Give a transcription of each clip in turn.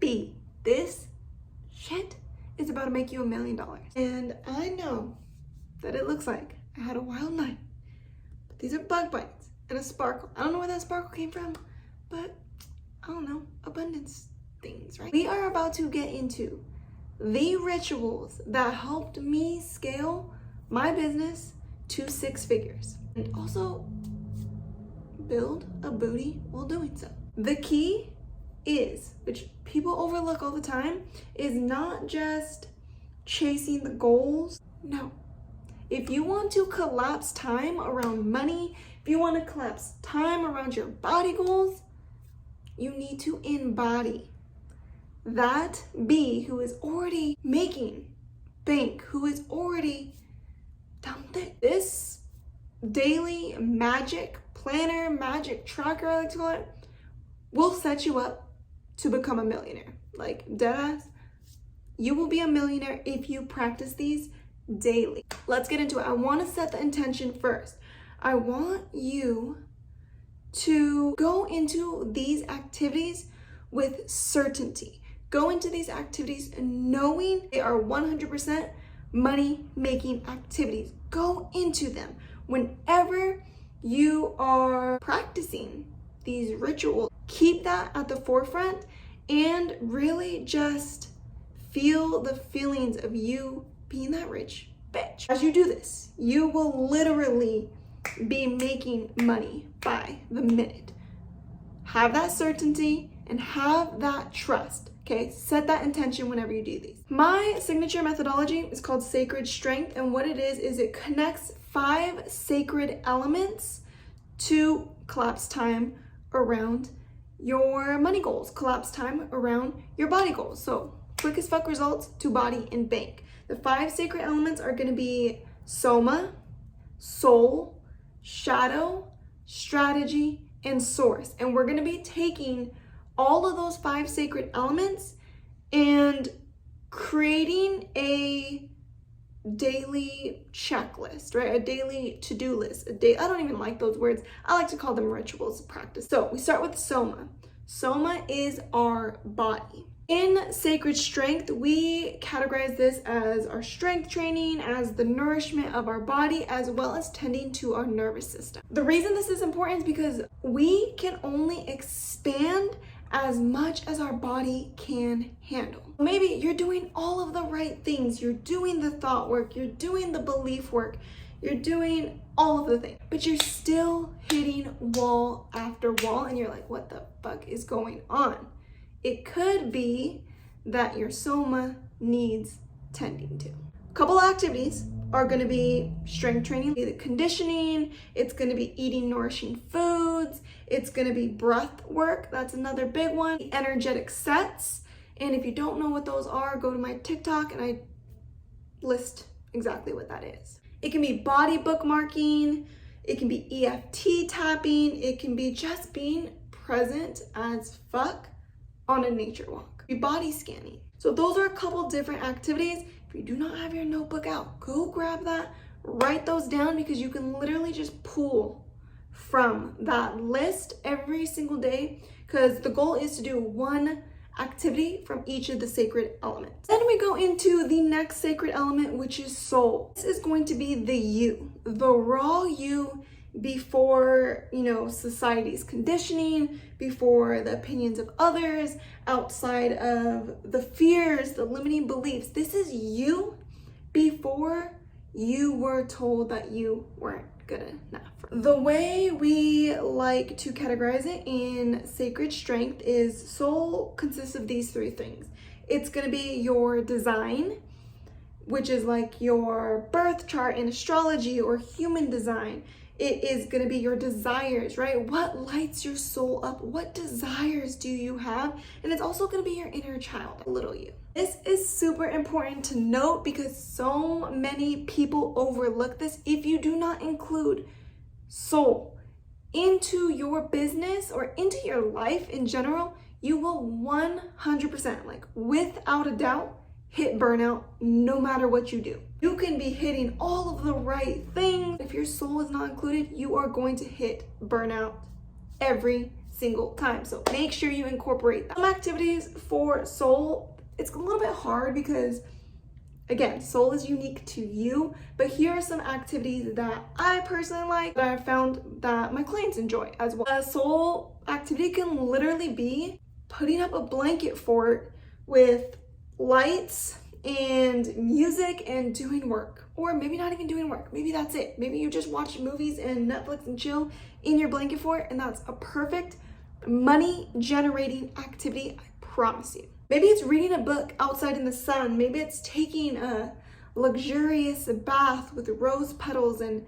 B, this shit is about to make you $1 million. And I know that it looks like I had a wild night, but these are bug bites and a sparkle. I don't know where that sparkle came from, but I don't know, abundance things, right? We are about to get into the rituals that helped me scale my business to 6 figures and also build a booty while doing so. The key is, which people overlook all the time, is not just chasing the goals. No. If you want to collapse time around money, if you want to collapse time around your body goals, you need to embody that B who is already making bank, who is already done this daily magic planner, magic tracker, I like to call it, will set you up to become a millionaire. Like, deadass, you will be a millionaire if you practice these daily. Let's get into it. I want to set the intention first. I want you to go into these activities with certainty. Go into these activities knowing they are 100% money-making activities. Go into them. Whenever you are practicing these rituals, keep that at the forefront and really just feel the feelings of you being that rich bitch. As you do this, you will literally be making money by the minute. Have that certainty and have that trust. Okay, set that intention whenever you do these. My signature methodology is called Sacred Strength, and what it is it connects 5 sacred elements to collapse time around your money goals, collapse time around your body goals. So quick as fuck results to body and bank. The 5 sacred elements are going to be soma, soul, shadow, strategy, and source. And we're going to be taking all of those 5 sacred elements and creating a daily checklist, right? A daily to-do list. I don't even like those words. I like to call them rituals of practice. So we start with soma. Soma is our body. In Sacred Strength, we categorize this as our strength training, as the nourishment of our body, as well as tending to our nervous system. The reason this is important is because we can only expand as much as our body can handle. Maybe you're doing all of the right things. You're doing the thought work, you're doing the belief work, you're doing all of the things, but you're still hitting wall after wall and you're like, what the fuck is going on? It could be that your soma needs tending to. A couple of activities are going to be strength training, the conditioning, it's going to be eating nourishing foods, it's going to be breath work, that's another big one, energetic sets. And if you don't know what those are, go to my TikTok and I list exactly what that is. It can be body bookmarking, it can be EFT tapping, it can be just being present as fuck on a nature walk, be body scanning. So those are a couple different activities. If you do not have your notebook out, go grab that, write those down, because you can literally just pull from that list every single day, because the goal is to do one activity from each of the sacred elements. Then we go into the next sacred element, which is soul. This is going to be the you, the raw you, before, society's conditioning, before the opinions of others, outside of the fears, the limiting beliefs. This is you before you were told that you weren't good enough. The way we like to categorize it in Sacred Strength is soul consists of these 3 things. It's going to be your design, which is like your birth chart in astrology or human design. It is going to be your desires, right? What lights your soul up? What desires do you have? And it's also going to be your inner child, little you. This is super important to note because so many people overlook this. If you do not include soul into your business or into your life in general, you will 100%, like without a doubt, hit burnout no matter what you do. You can be hitting all of the right things. If your soul is not included, you are going to hit burnout every single time. So make sure you incorporate that. Some activities for soul, it's a little bit hard because again, soul is unique to you, but here are some activities that I personally like that I've found that my clients enjoy as well. A soul activity can literally be putting up a blanket fort with lights and music and doing work, or maybe not even doing work. Maybe that's it. Maybe you just watch movies and Netflix and chill in your blanket fort, and that's a perfect money generating activity, I promise you. Maybe it's reading a book outside in the sun. Maybe it's taking a luxurious bath with rose petals and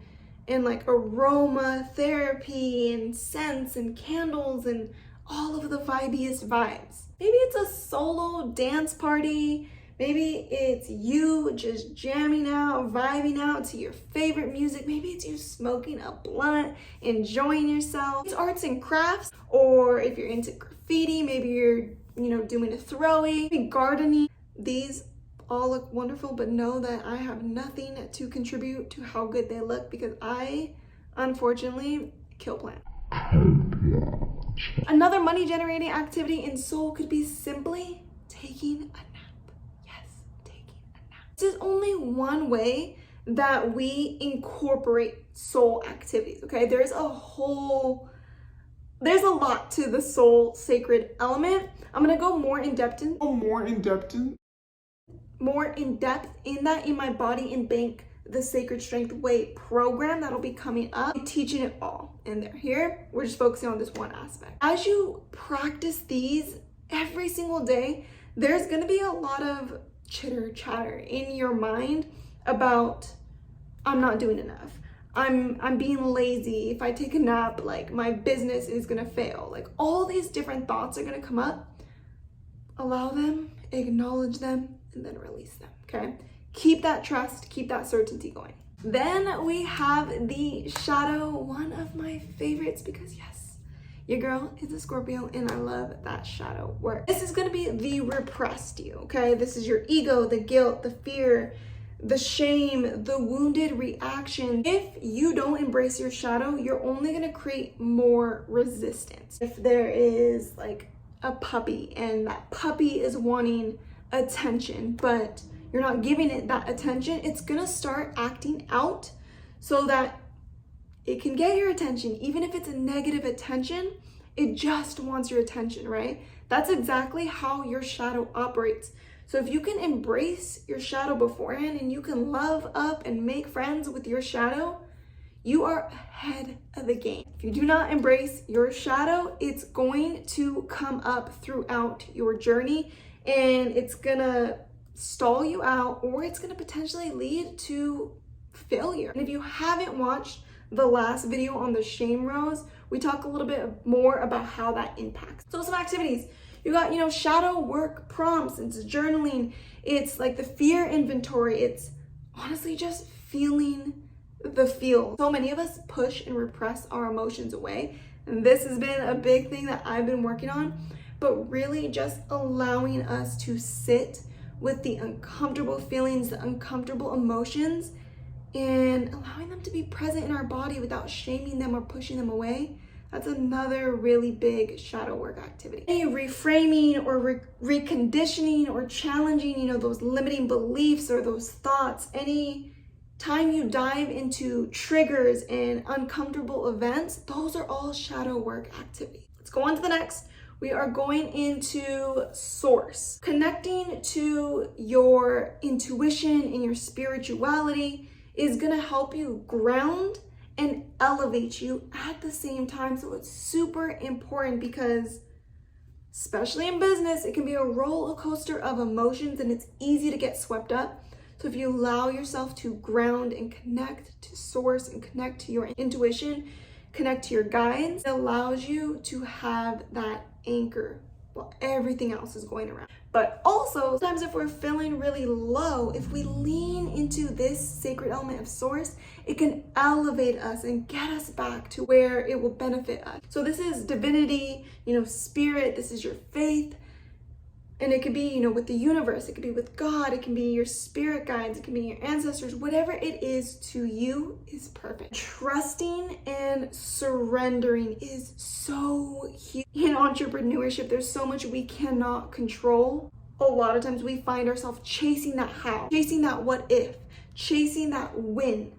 like aroma therapy and scents and candles and all of the vibiest vibes. Maybe it's a solo dance party. Maybe it's you just jamming out, vibing out to your favorite music. Maybe it's you smoking a blunt, enjoying yourself. It's arts and crafts, or if you're into graffiti, maybe you're doing a throwing, gardening. These all look wonderful, but know that I have nothing to contribute to how good they look because I, unfortunately, kill plants. Another money generating activity in soul could be simply taking a nap. Yes, taking a nap. This is only one way that we incorporate soul activities, okay? There's a lot to the soul sacred element. I'm gonna go more in depth in that in my Body and Bank the Sacred Strength Way program that'll be coming up. I'm teaching it all in there. Here, we're just focusing on this one aspect. As you practice these every single day, there's gonna be a lot of chitter chatter in your mind about, I'm not doing enough. I'm being lazy. If I take a nap, like my business is gonna fail. Like all these different thoughts are gonna come up. Allow them, acknowledge them, and then release them, okay? Keep that trust, keep that certainty going. Then we have the shadow, one of my favorites because yes, your girl is a Scorpio and I love that shadow work. This is gonna be the repressed you, okay? This is your ego, the guilt, the fear, the shame, the wounded reaction. If you don't embrace your shadow, you're only gonna create more resistance. If there is like a puppy and that puppy is wanting attention, but you're not giving it that attention, it's gonna start acting out so that it can get your attention. Even if it's a negative attention, it just wants your attention, right? That's exactly how your shadow operates. So if you can embrace your shadow beforehand and you can love up and make friends with your shadow, you are ahead of the game. If you do not embrace your shadow, it's going to come up throughout your journey and it's gonna stall you out, or it's gonna potentially lead to failure. And if you haven't watched the last video on the shame rose, we talk a little bit more about how that impacts. So some activities. You got, shadow work prompts, it's journaling, it's like the fear inventory, it's honestly just feeling the feel. So many of us push and repress our emotions away. And this has been a big thing that I've been working on, but really just allowing us to sit with the uncomfortable feelings, the uncomfortable emotions, and allowing them to be present in our body without shaming them or pushing them away. That's another really big shadow work activity. Any reframing or reconditioning or challenging, those limiting beliefs or those thoughts, any time you dive into triggers and uncomfortable events, those are all shadow work activities. Let's go on to the next. We are going into source. Connecting to your intuition and your spirituality is gonna help you ground and elevate you at the same time. So it's super important because, especially in business, it can be a roller coaster of emotions and it's easy to get swept up. So if you allow yourself to ground and connect to source and connect to your intuition, connect to your guides, it allows you to have that anchor while everything else is going around. But also, sometimes if we're feeling really low, if we lean into this sacred element of source, it can elevate us and get us back to where it will benefit us. So this is divinity, spirit, this is your faith. And it could be, you know, with the universe, it could be with God, it can be your spirit guides, it can be your ancestors, whatever it is to you is perfect. Trusting and surrendering is so huge. In entrepreneurship, there's so much we cannot control. A lot of times we find ourselves chasing that how, chasing that what if, chasing that when.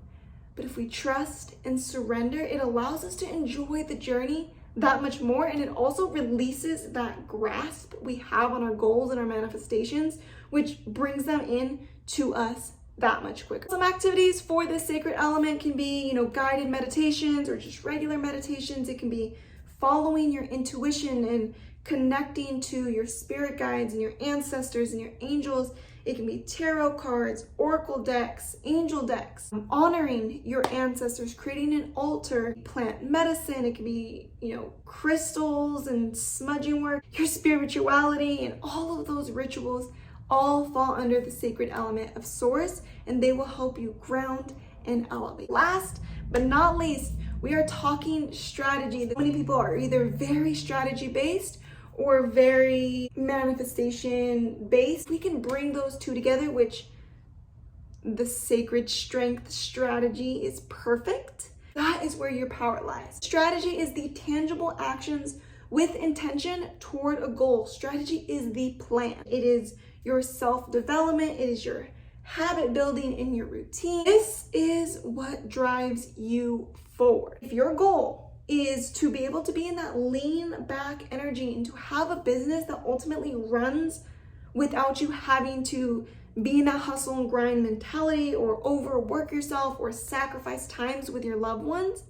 But if we trust and surrender, it allows us to enjoy the journey that much more, and it also releases that grasp we have on our goals and our manifestations, which brings them in to us that much quicker. Some activities for this sacred element can be, you know, guided meditations or just regular meditations. It can be following your intuition and connecting to your spirit guides and your ancestors and your angels. It can be tarot cards, oracle decks, angel decks, honoring your ancestors, creating an altar, plant medicine. It can be, you know, crystals and smudging work, your spirituality, and all of those rituals all fall under the sacred element of source, and they will help you ground and elevate. Last but not least, we are talking strategy. Many people are either very strategy based or very manifestation based. We can bring those two together, which the sacred strength strategy is perfect. That is where your power lies. Strategy is the tangible actions with intention toward a goal. Strategy is the plan. It is your self-development. It is your habit building and your routine. This is what drives you forward. If your goal is to be able to be in that lean back energy and to have a business that ultimately runs without you having to be in that hustle and grind mentality or overwork yourself or sacrifice times with your loved ones,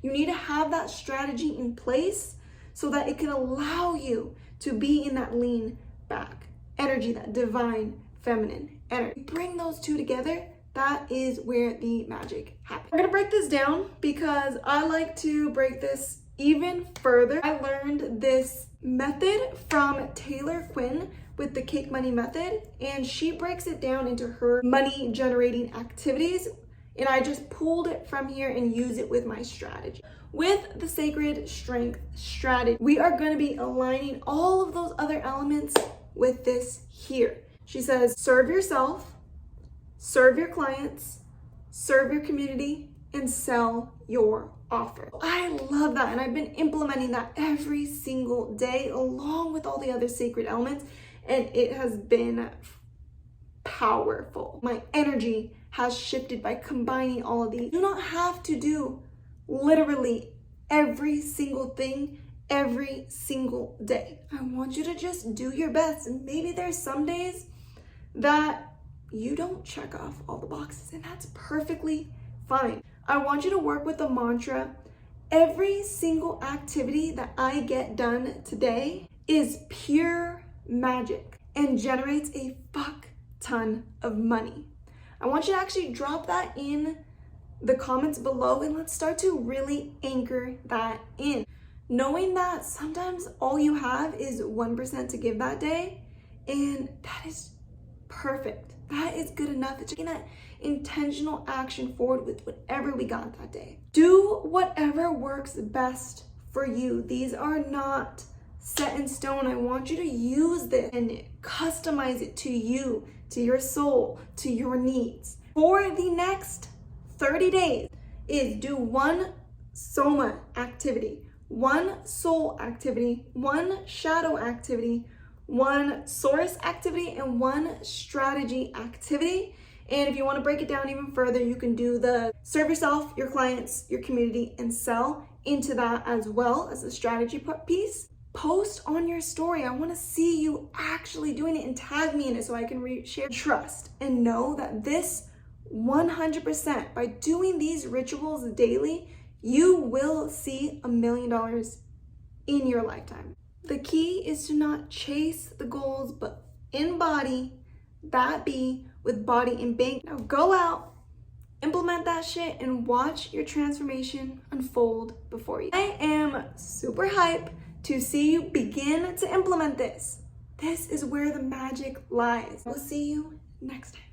you need to have that strategy in place so that it can allow you to be in that lean back energy, that divine feminine energy. Bring those two together. That is where the magic happens. I'm gonna break this down because I like to break this even further. I learned this method from Taylor Quinn with the Cake Money method, and she breaks it down into her money generating activities, and I just pulled it from here and use it with my strategy. With the sacred strength strategy, we are going to be aligning all of those other elements with this here. She says, serve yourself, serve your clients, serve your community, and sell your offer. I love that, and I've been implementing that every single day along with all the other sacred elements, and it has been powerful. My energy has shifted by combining all of these. You do not have to do literally every single thing every single day. I want you to just do your best, and maybe there's some days that you don't check off all the boxes, and that's perfectly fine. I want you to work with the mantra, every single activity that I get done today is pure magic and generates a fuck ton of money. I want you to actually drop that in the comments below, and let's start to really anchor that in. Knowing that sometimes all you have is 1% to give that day, and that is perfect. That is good enough. It's taking that intentional action forward with whatever we got that day. Do whatever works best for you. These are not set in stone. I want you to use this and customize it to you, to your soul, to your needs. For the next 30 days is do one soma activity, one soul activity, one shadow activity, one source activity, and one strategy activity. And if you want to break it down even further, you can do the serve yourself, your clients, your community, and sell into that as well as the strategy piece. Post on your story. I want to see you actually doing it and tag me in it so I can share. Trust and know that this 100%, by doing these rituals daily, you will see $1 million in your lifetime. The key is to not chase the goals, but embody that be with body and bank. Now go out, implement that shit, and watch your transformation unfold before you. I am super hyped to see you begin to implement this. This is where the magic lies. We'll see you next time.